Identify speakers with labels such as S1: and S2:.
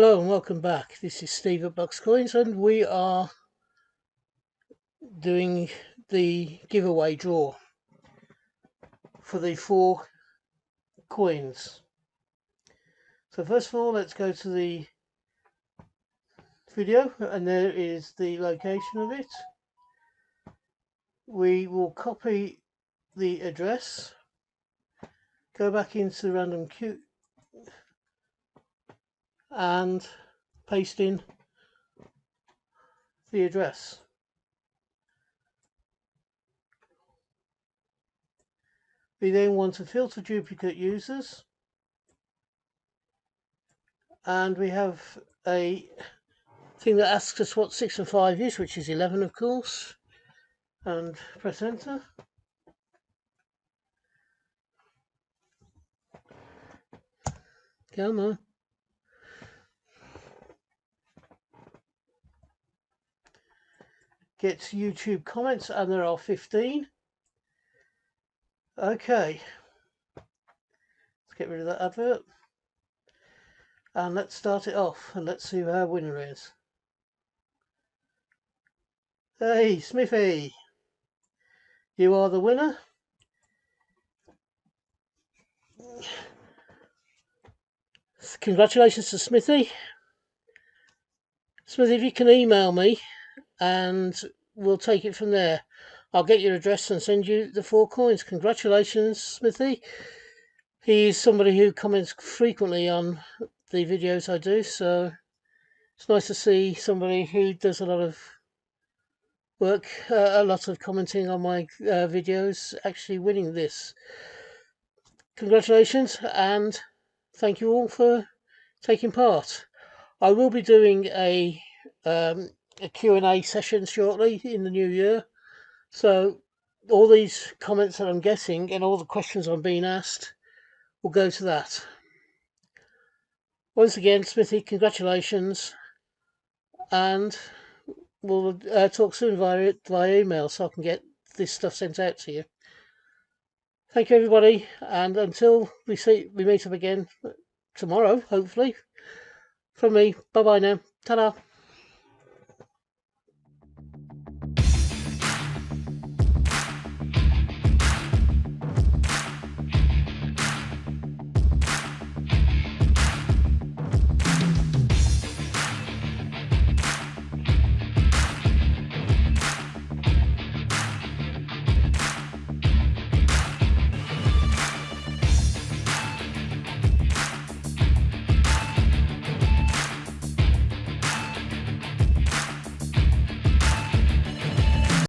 S1: Hello and welcome back. This is Steve at Bucks Coins, and we are doing the giveaway draw for the 4 coins. So first of all, let's go to the video, and there is the location of it. We will copy the address, go back into the random queue and paste in the address. We then want to filter duplicate users, and we have a thing that asks us what 6 and 5 is, which is 11 of course, and press enter. Come on. Get YouTube comments, and there are 15. Okay, let's get rid of that advert and let's start it off, and let's see who our winner is. Hey Smithy, you are the winner. Congratulations to Smithy. Smithy, if you can email me and we'll take it from there. I'll get your address and send you the 4 coins. Congratulations, Smithy. He's somebody who comments frequently on the videos I do, so it's nice to see somebody who does a lot of work, a lot of commenting on my videos, actually winning this. Congratulations, and thank you all for taking part. I will be doing a Q&A session shortly in the new year, so all these comments that I'm getting and all the questions I'm being asked will go to that. Once again, Smithy, congratulations, and we'll talk soon via email so I can get this stuff sent out to you. Thank you, everybody, and until we meet up again tomorrow, hopefully. From me, bye bye now. Ta-da.